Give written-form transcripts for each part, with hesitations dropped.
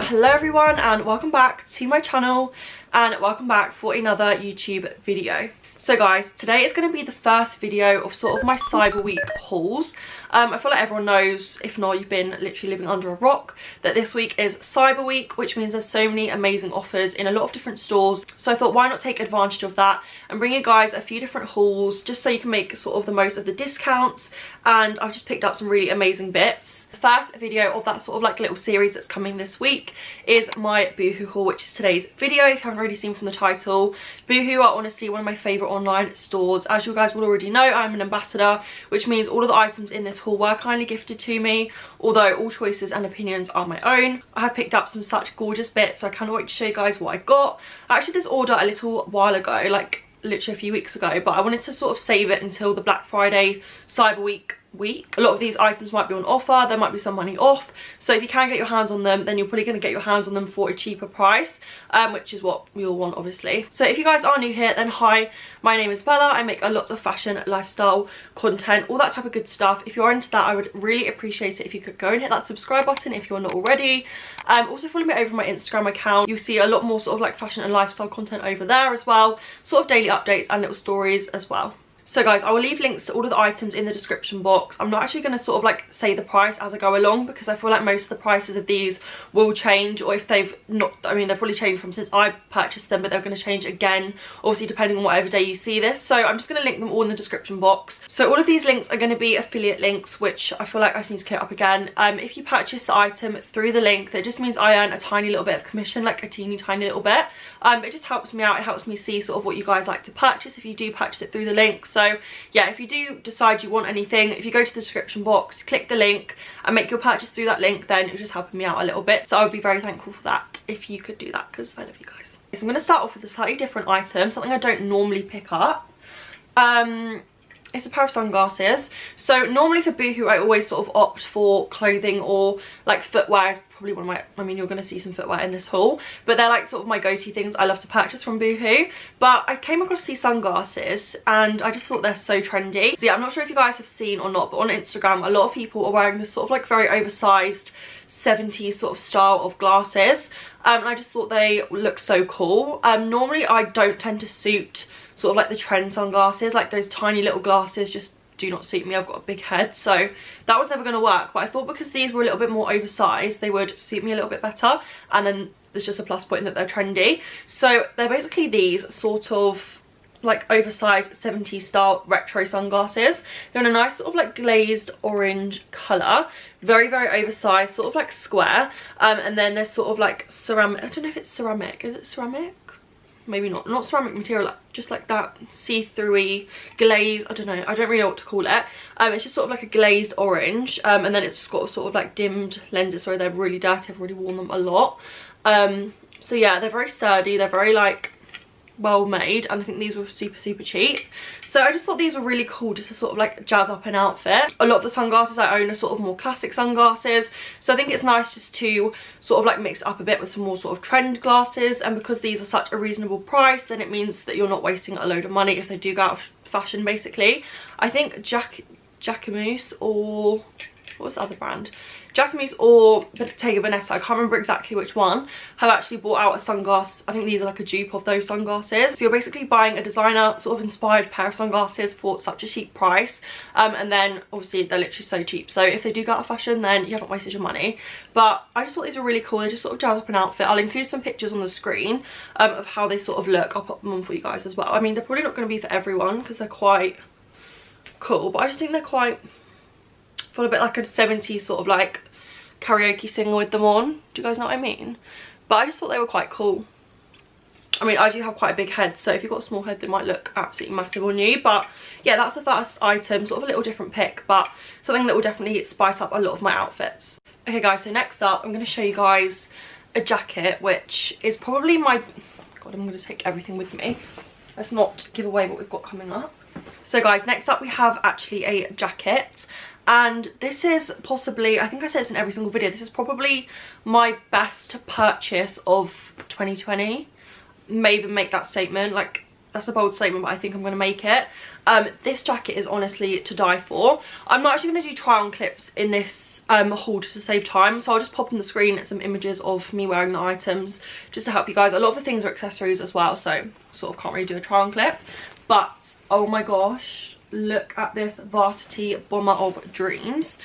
Hello everyone and welcome back to my channel and welcome back for another YouTube video. So guys, today is going to be the first video of sort of my Cyber Week hauls. I feel like everyone knows, if not you've been literally living under a rock, that this week is Cyber Week, which means there's so many amazing offers in a lot of different stores. So I thought, why not take advantage of that and bring you guys a few different hauls just so you can make sort of the most of the discounts. And I've just picked up some really amazing bits. The first video of that sort of like little series that's coming this week is my Boohoo haul, which is today's video. If you haven't already seen from the title, Boohoo are honestly one of my favourite online stores. As you guys will already know, I'm an ambassador, which means all of the items in this haul were kindly gifted to me, although all choices and opinions are my own. I have picked up some such gorgeous bits, so I cannot wait to show you guys what I got. I actually did this order a little while ago, like literally a few weeks ago, but I wanted to sort of save it until the Black Friday Cyber Week. A lot of these items might be on offer, there might be some money off, so if you can get your hands on them, then you're probably going to get your hands on them for a cheaper price, which is what we all want, obviously. So if you guys are new here, then hi, my name is Bella. I make a lot of fashion, lifestyle content, all that type of good stuff. If you're into that, I would really appreciate it if you could go and hit that subscribe button if you're not already. Also follow me over my Instagram account. You'll see a lot more sort of like fashion and lifestyle content over there as well, sort of daily updates and little stories as well. So guys, I will leave links to all of the items in the description box. I'm not actually going to sort of like say the price as I go along, because I feel like most of the prices of these will change, or if they've not, I mean, they've probably changed from since I purchased them, but they're going to change again, obviously depending on whatever day you see this. So I'm just going to link them all in the description box. So all of these links are going to be affiliate links, which I feel like I just need to clear up again. If you purchase the item through the link, that just means I earn a tiny little bit of commission, like a teeny tiny little bit. It just helps me out. It helps me see sort of what you guys like to purchase if you do purchase it through the link. So yeah, if you do decide you want anything, if you go to the description box, click the link and make your purchase through that link, then it's just helping me out a little bit. So I would be very thankful for that if you could do that, because I love you guys. So I'm going to start off with a slightly different item, something I don't normally pick up. It's a pair of sunglasses. So normally for Boohoo I always sort of opt for clothing or like footwear is probably one of my, I mean, you're going to see some footwear in this haul, but they're like sort of my go-to things I love to purchase from Boohoo. But I came across these sunglasses and I just thought they're so trendy. So yeah, I'm not sure if you guys have seen or not, but on Instagram a lot of people are wearing this sort of like very oversized 70s sort of style of glasses, and I just thought they look so cool. Normally I don't tend to suit sort of like the trend sunglasses, like those tiny little glasses just do not suit me. I've got a big head, so that was never going to work, but I thought because these were a little bit more oversized, they would suit me a little bit better, and then there's just a plus point that they're trendy. So they're basically these sort of like oversized 70s style retro sunglasses. They're in a nice sort of like glazed orange colour, very oversized, sort of like square, and then they're sort of like ceramic. I don't know if it's ceramic, is it ceramic? Maybe not ceramic material, like just like that see-through-y glaze, I don't know, I don't really know what to call it. It's just sort of like a glazed orange, and then it's just got sort of like dimmed lenses. Sorry, they're really dirty, I've already worn them a lot. So yeah, they're very sturdy, they're very like well made, and I think these were super cheap. So I just thought these were really cool just to sort of like jazz up an outfit. A lot of the sunglasses I own are sort of more classic sunglasses, so I think it's nice just to sort of like mix it up a bit with some more sort of trend glasses. And because these are such a reasonable price, then it means that you're not wasting a load of money if they do go out of fashion, basically. I think Jacquemus, or what's the other brand? Jacquemus or Bottega Veneta, I can't remember exactly which one, have actually brought out a sunglass. I think these are like a dupe of those sunglasses. So you're basically buying a designer sort of inspired pair of sunglasses for such a cheap price, and then obviously they're literally so cheap, so if they do go out of fashion, then you haven't wasted your money. But I just thought these were really cool. They just sort of jazz up an outfit. I'll include some pictures on the screen of how they sort of look. I'll pop them on for you guys as well. I mean, they're probably not going to be for everyone because they're quite cool, but I just think they're quite, feel a bit like a 70s sort of like karaoke singer with them on. Do you guys know what I mean? But I just thought they were quite cool. I mean, I do have quite a big head, so if you've got a small head they might look absolutely massive on you. But yeah, that's the first item, sort of a little different pick, but something that will definitely spice up a lot of my outfits. Okay guys, so next up I'm going to show you guys a jacket, which is probably my, god, I'm going to take everything with me, let's not give away what we've got coming up. So guys, next up we have actually a jacket, and this is possibly, I think I say this in every single video, this is probably my best purchase of 2020. May even make that statement, like that's a bold statement, but I think I'm going to make it. This jacket is honestly to die for. I'm not actually going to do try on clips in this haul just to save time, so I'll just pop on the screen some images of me wearing the items just to help you guys. A lot of the things are accessories as well, so sort of can't really do a try on clip. But oh my gosh, look at this Varsity Bomber of Dreams.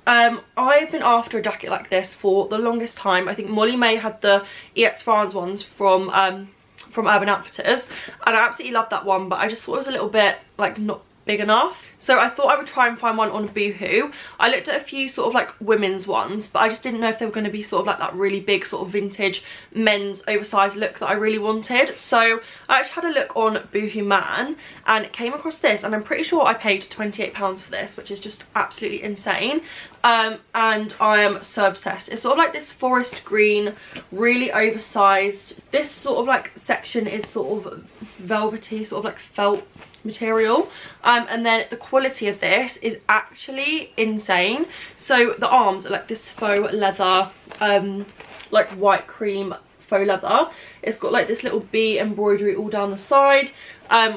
I've been after a jacket like this for the longest time. I think Molly May had the EX France ones from Urban Outfitters, and I absolutely loved that one, but I just thought it was a little bit like not big enough, so I thought I would try and find one on Boohoo. I looked at a few sort of like women's ones, but I just didn't know if they were going to be sort of like that really big sort of vintage men's oversized look that I really wanted. So I actually had a look on Boohoo Man and came across this, and I'm pretty sure I paid £28 for this, which is just absolutely insane. And I am so obsessed. It's sort of like this forest green, really oversized. This sort of like section is sort of velvety, sort of like felt material, and then the quality of this is actually insane. So the arms are like this faux leather, like white cream faux leather. It's got like this little bee embroidery all down the side,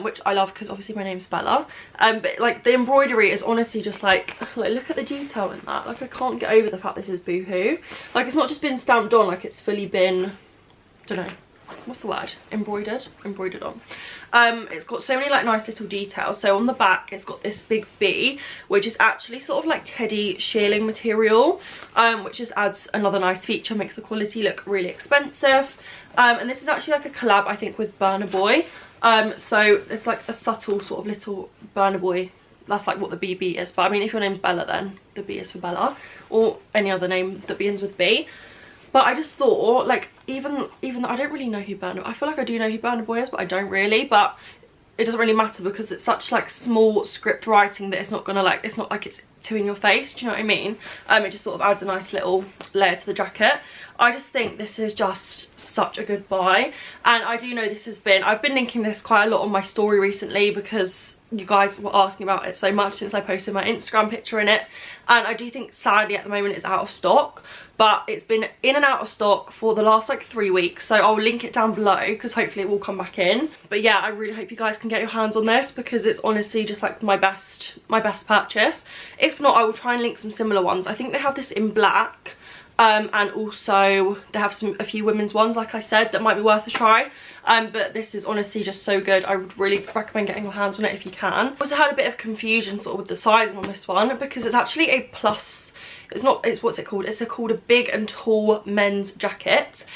which I love because obviously my name's Bella. But like the embroidery is honestly just like look at the detail in that. Like I can't get over the fact this is Boohoo. Like it's not just been stamped on, like it's fully been, don't know, what's the word, embroidered on. It's got so many like nice little details. So on the back it's got this big bee, which is actually sort of like teddy shearling material, which just adds another nice feature, makes the quality look really expensive. And this is actually like a collab, I think, with Burna Boy. So it's like a subtle sort of little Burna Boy. That's like what the BB is, but I mean if your name's Bella, then the B is for Bella, or any other name that begins with B. But I just thought, like, even though I don't really know who Burna, I feel like I do know who Burna Boy is, but I don't really. But it doesn't really matter because it's such like small script writing that it's not gonna like, it's not like it's too in your face, do you know what I mean? It just sort of adds a nice little layer to the jacket. I just think this is just such a good buy, and I do know this has been, I've been linking this quite a lot on my story recently because you guys were asking about it so much since I posted my Instagram picture in it, and I do think sadly at the moment it's out of stock, but it's been in and out of stock for the last like 3 weeks, so I'll link it down below because hopefully it will come back in. But yeah, I really hope you guys can get your hands on this because it's honestly just like my best purchase. If not, I will try and link some similar ones. I think they have this in black, and also they have a few women's ones, like I said, that might be worth a try. But this is honestly just so good. I would really recommend getting your hands on it if you can. Also had a bit of confusion sort of with the sizing on this one because it's actually a plus, it's what's it called? It's called a big and tall men's jacket,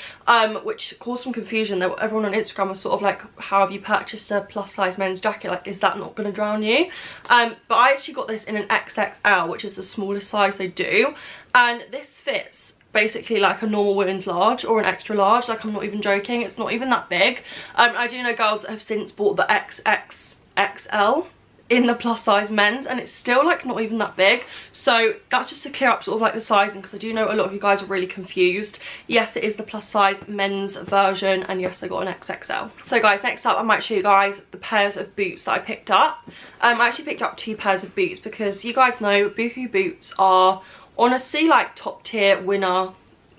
which caused some confusion. Everyone on Instagram was sort of like, how have you purchased a plus size men's jacket? Like, is that not going to drown you? But I actually got this in an XXL, which is the smallest size they do, and this fits basically like a normal women's large or an extra large. Like, I'm not even joking, it's not even that big. I do know girls that have since bought the XXXL in the plus size men's, and it's still like not even that big. So that's just to clear up sort of like the sizing, because I do know a lot of you guys are really confused. Yes, it is the plus size men's version, and yes, I got an XXL. So guys, next up I might show you guys the pairs of boots that I picked up. I actually picked up 2 pairs of boots because you guys know Boohoo boots are honestly like top tier winner,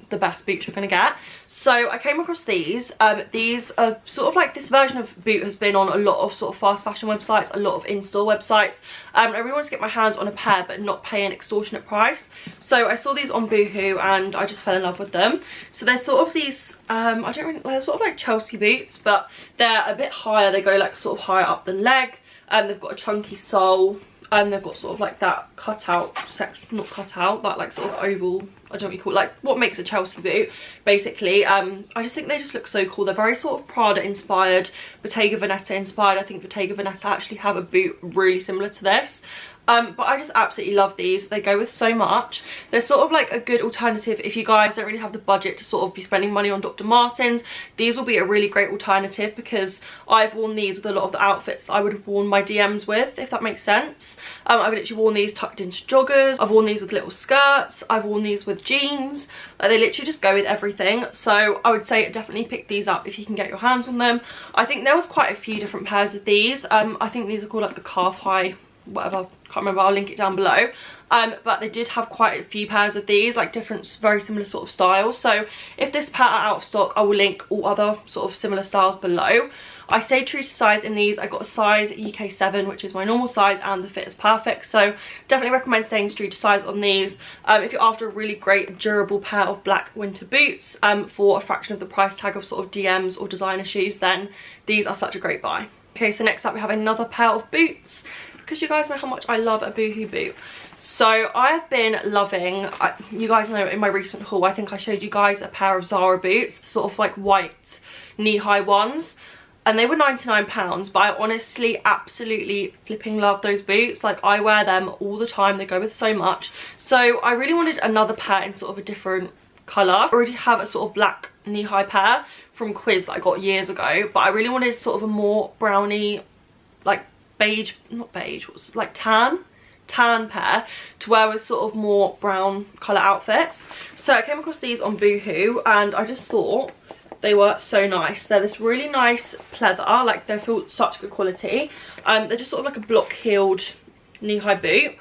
the best boots you're gonna get. So I came across these. These are sort of like, this version of boot has been on a lot of sort of fast fashion websites, a lot of in-store websites. I really wanted to get my hands on a pair but not pay an extortionate price, so I saw these on Boohoo and I just fell in love with them. So they're sort of these they're sort of like Chelsea boots, but they're a bit higher. They go like sort of higher up the leg, and they've got a chunky sole. They've got sort of like that cutout section, not cutout, that like sort of oval, I don't know what you call it, like what makes a Chelsea boot basically. I just think they just look so cool. They're very sort of Prada inspired, Bottega Veneta inspired. I think Bottega Veneta actually have a boot really similar to this. But I just absolutely love these. They go with so much. They're sort of like a good alternative if you guys don't really have the budget to sort of be spending money on Dr. Martens. These will be a really great alternative because I've worn these with a lot of the outfits that I would have worn my DMs with, if that makes sense. I've literally worn these tucked into joggers. I've worn these with little skirts. I've worn these with jeans. Like, they literally just go with everything. So I would say definitely pick these up if you can get your hands on them. I think there was quite a few different pairs of these. I think these are called like the calf high whatever, can't remember, I'll link it down below. But they did have quite a few pairs of these, like different, very similar sort of styles. So if this pair are out of stock, I will link all other sort of similar styles below. I stayed true to size in these. I got a size UK 7, which is my normal size, and the fit is perfect. So definitely recommend staying true to size on these. If you're after a really great durable pair of black winter boots for a fraction of the price tag of sort of DMs or designer shoes, then these are such a great buy. Okay, so next up we have another pair of boots, because you guys know how much I love a Boohoo boot. So I have been loving, you guys know in my recent haul, I think I showed you guys a pair of Zara boots, the sort of like white knee-high ones. And they were £99, but I honestly absolutely flipping love those boots. Like, I wear them all the time, they go with so much. So I really wanted another pair in sort of a different colour. I already have a sort of black knee-high pair from Quiz that I got years ago, but I really wanted sort of a more browny, like beige, not beige, what's like tan pair to wear with sort of more brown colour outfits. So I came across these on Boohoo and I just thought they were so nice. They're this really nice pleather, like they feel such good quality. They're just sort of like a block heeled knee-high boot.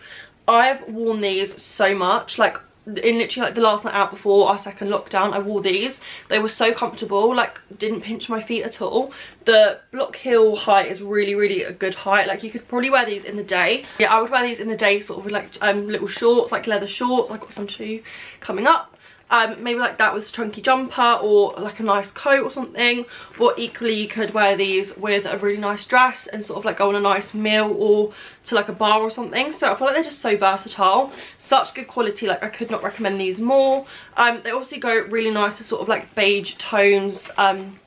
I've worn these so much, like in literally like the last night out before our second lockdown, I wore these. They were so comfortable, like didn't pinch my feet at all. The block heel height is really a good height. Like you could probably wear these in the day. Yeah, I would wear these in the day sort of with like little shorts, like leather shorts. I've got some too coming up. Maybe like that with a chunky jumper or like a nice coat or something. Or equally you could wear these with a really nice dress and sort of like go on a nice meal or to like a bar or something. So I feel like they're just so versatile, such good quality. Like I could not recommend these more. They obviously go really nice with sort of like beige tones.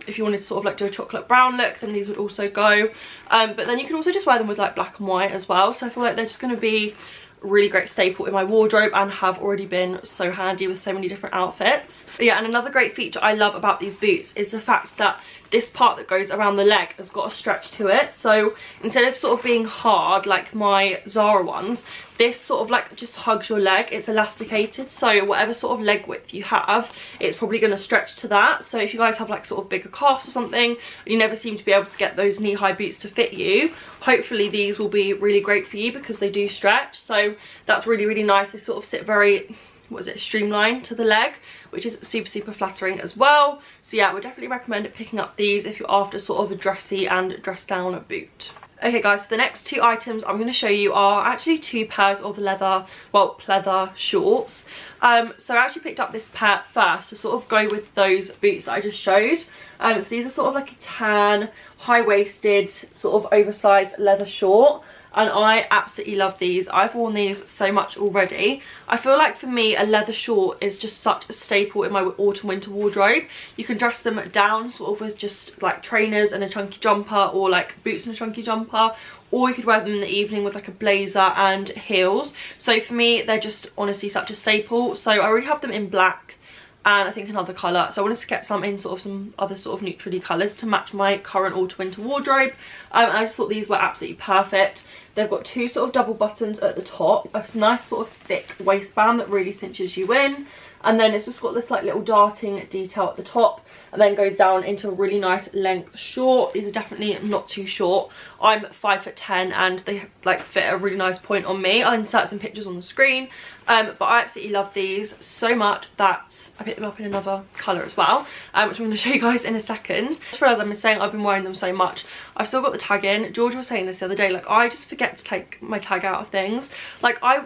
If you wanted to sort of like do a chocolate brown look, then these would also go. But then you can also just wear them with like black and white as well. So I feel like they're just going to be really great staple in my wardrobe and have already been so handy with so many different outfits. But yeah, and another great feature I love about these boots is the fact that this part that goes around the leg has got a stretch to it. So instead of sort of being hard like my Zara ones, this sort of like just hugs your leg. It's elasticated, so whatever sort of leg width you have, it's probably going to stretch to that. So if you guys have like sort of bigger calves or something and you never seem to be able to get those knee-high boots to fit you, hopefully these will be really great for you because they do stretch. So that's really nice. They sort of sit very, what is it, streamlined to the leg, which is super flattering as well. So yeah, I would definitely recommend picking up these if you're after sort of a dressy and dressed down boot. Okay guys, so the next two items I'm going to show you are actually two pairs of leather, well, pleather shorts. So I actually picked up this pair first to sort of go with those boots that I just showed. So these are sort of like a tan, high-waisted, sort of oversized leather short. And I absolutely love these. I've worn these so much already. I feel like for me a leather short is just such a staple in my autumn winter wardrobe. You can dress them down sort of with just like trainers and a chunky jumper, or like boots and a chunky jumper, or you could wear them in the evening with like a blazer and heels. So for me they're just honestly such a staple. So I already have them in black and I think another colour, so I wanted to get some in sort of some other sort of neutrally colours to match my current autumn winter wardrobe. And I just thought these were absolutely perfect. They've got two sort of double buttons at the top, a nice sort of thick waistband that really cinches you in, and then it's just got this like little darting detail at the top, and then goes down into a really nice length short. These are definitely not too short. I'm 5'10" and they like fit a really nice point on me. I'll insert some pictures on the screen. But I absolutely love these so much that I picked them up in another colour as well, which I'm going to show you guys in a second. Just realised I've been saying I've been wearing them so much, I've still got the tag in. George was saying this the other day, like I just forget to take my tag out of things. Like I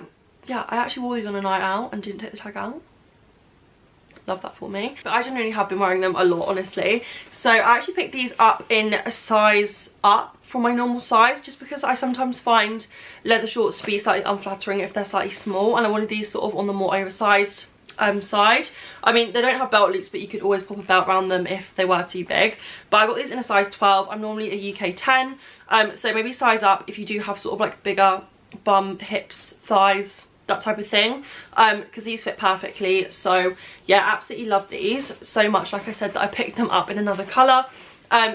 actually wore these on a night out and didn't take the tag out. Love that for me. But I genuinely have been wearing them a lot, honestly. So I actually picked these up in a size up from my normal size, just because I sometimes find leather shorts to be slightly unflattering if they're slightly small, and I wanted these sort of on the more oversized side. I mean, they don't have belt loops, but you could always pop a belt around them if they were too big. But I got these in a size 12. I'm normally a UK 10, so maybe size up if you do have sort of like bigger bum, hips, thighs, that type of thing, because these fit perfectly. So yeah, absolutely love these so much, like I said, that I picked them up in another colour.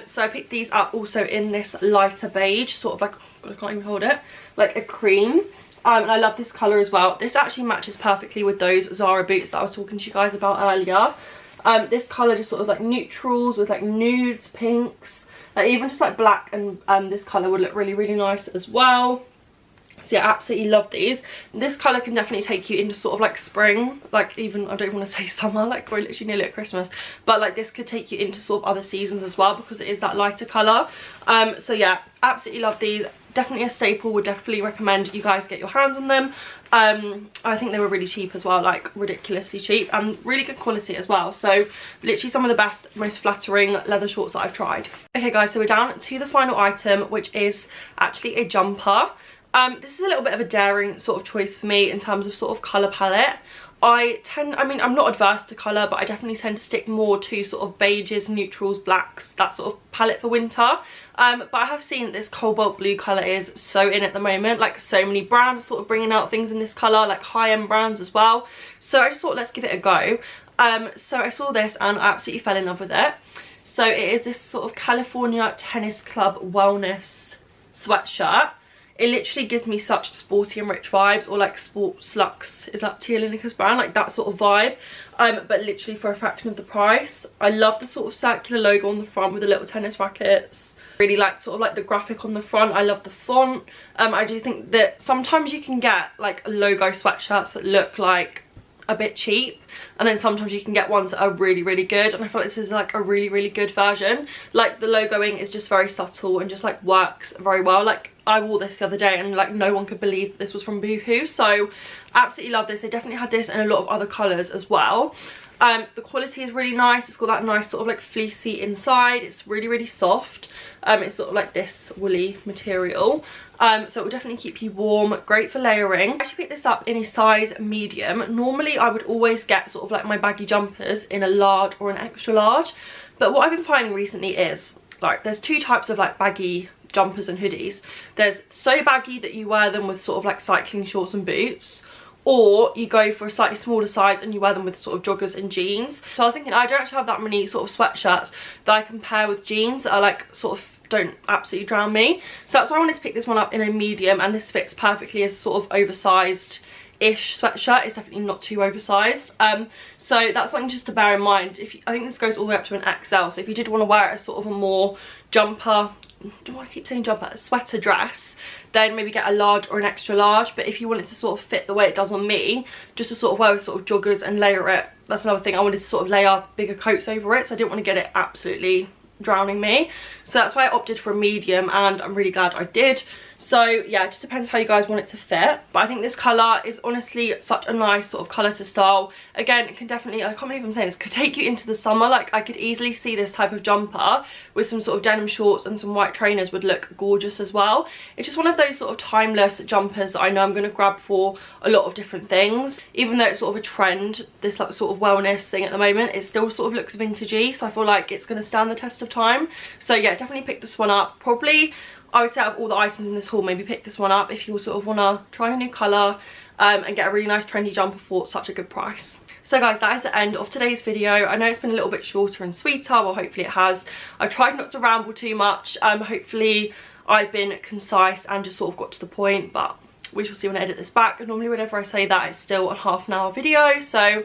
So I picked these up also in this lighter beige, sort of like, I can't even hold it, like a cream. And I love this colour as well. This actually matches perfectly with those Zara boots that I was talking to you guys about earlier. This colour just sort of like neutrals with like nudes, pinks, even just like black, and this colour would look really nice as well. So yeah, absolutely love these. This colour can definitely take you into sort of like spring, like even, I don't want to say summer, like we're literally nearly at Christmas, but like this could take you into sort of other seasons as well because it is that lighter colour. So yeah, absolutely love these. Definitely a staple, would definitely recommend you guys get your hands on them. I think they were really cheap as well, like ridiculously cheap, and really good quality as well. So literally some of the best, most flattering leather shorts that I've tried. Okay guys, so we're down to the final item, which is actually a jumper. This is a little bit of a daring sort of choice for me in terms of sort of colour palette. I mean, I'm not adverse to colour, but I definitely tend to stick more to sort of beiges, neutrals, blacks, that sort of palette for winter. But I have seen that this cobalt blue colour is so in at the moment. Like, so many brands are sort of bringing out things in this colour, like high-end brands as well. So I just thought, let's give it a go. So I saw this and I absolutely fell in love with it. So it is this sort of California Tennis Club wellness sweatshirt. It literally gives me such sporty and rich vibes, or like Sports Luxe, is that Tia Linica's brand, like that sort of vibe, but literally for a fraction of the price. I love the sort of circular logo on the front with the little tennis rackets. Really like sort of like the graphic on the front. I love the font. I do think that sometimes you can get like logo sweatshirts that look like a bit cheap, and then sometimes you can get ones that are really, really good, and I feel like this is like a really, really good version. Like the logoing is just very subtle and just like works very well. Like I wore this the other day and like no one could believe this was from Boohoo, so absolutely love this. They definitely had this in a lot of other colours as well. The quality is really nice. It's got that nice sort of like fleecy inside. It's really, really soft. It's sort of like this woolly material. So it will definitely keep you warm. Great for layering. I actually picked this up in a size medium. Normally I would always get sort of like my baggy jumpers in a large or an extra large. But what I've been finding recently is, like, there's two types of like baggy jumpers and hoodies. There's so baggy that you wear them with sort of like cycling shorts and boots, or you go for a slightly smaller size and you wear them with sort of joggers and jeans. So I was thinking, I don't actually have that many sort of sweatshirts that I can pair with jeans that are like sort of don't absolutely drown me. So that's why I wanted to pick this one up in a medium, and this fits perfectly as a sort of oversized-ish sweatshirt. It's definitely not too oversized. So that's something just to bear in mind. I think this goes all the way up to an XL, so if you did want to wear it as sort of a more jumper, do I keep saying jumper, a sweater dress, then maybe get a large or an extra large. But if you want it to sort of fit the way it does on me, just to sort of wear with sort of joggers and layer it, that's another thing. I wanted to sort of layer bigger coats over it, so I didn't want to get it absolutely drowning me. So that's why I opted for a medium, and I'm really glad I did. So yeah, it just depends how you guys want it to fit. But I think this colour is honestly such a nice sort of colour to style. Again, it can definitely, I can't believe I'm saying this, could take you into the summer. Like I could easily see this type of jumper with some sort of denim shorts and some white trainers would look gorgeous as well. It's just one of those sort of timeless jumpers that I know I'm going to grab for a lot of different things. Even though it's sort of a trend, this like sort of wellness thing at the moment, it still sort of looks vintagey. So I feel like it's going to stand the test of time. So yeah, definitely pick this one up. Probably, I would say out of all the items in this haul, maybe pick this one up if you sort of want to try a new colour and get a really nice trendy jumper for such a good price. So guys, that is the end of today's video. I know it's been a little bit shorter and sweeter, well hopefully it has. I tried not to ramble too much. Hopefully I've been concise and just sort of got to the point, but we shall see when I edit this back. And normally whenever I say that, it's still a half-an-hour video, so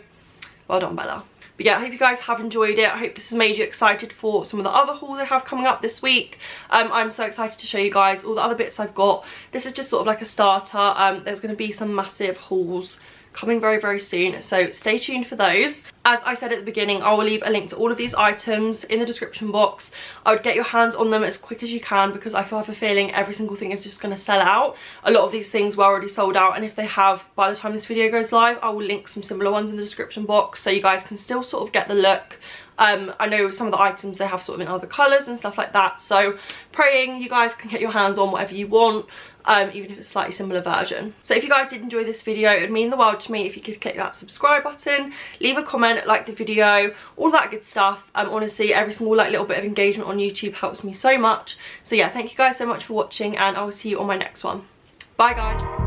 well done Bella. But yeah, I hope you guys have enjoyed it. I hope this has made you excited for some of the other hauls I have coming up this week. I'm so excited to show you guys all the other bits I've got. This is just sort of like a starter. There's going to be some massive hauls coming very, very soon, so stay tuned for those. As I said at the beginning, I will leave a link to all of these items in the description box. I would get your hands on them as quick as you can, because I have a feeling every single thing is just going to sell out. A lot of these things were already sold out, and if they have, by the time this video goes live, I will link some similar ones in the description box so you guys can still sort of get the look. I know some of the items they have sort of in other colours and stuff like that, so praying you guys can get your hands on whatever you want, even if it's a slightly similar version. So if you guys did enjoy this video, it would mean the world to me if you could click that subscribe button, leave a comment, like the video, all that good stuff. Honestly, every single like little bit of engagement on YouTube helps me so much. So yeah, thank you guys so much for watching, and I will see you on my next one. Bye guys.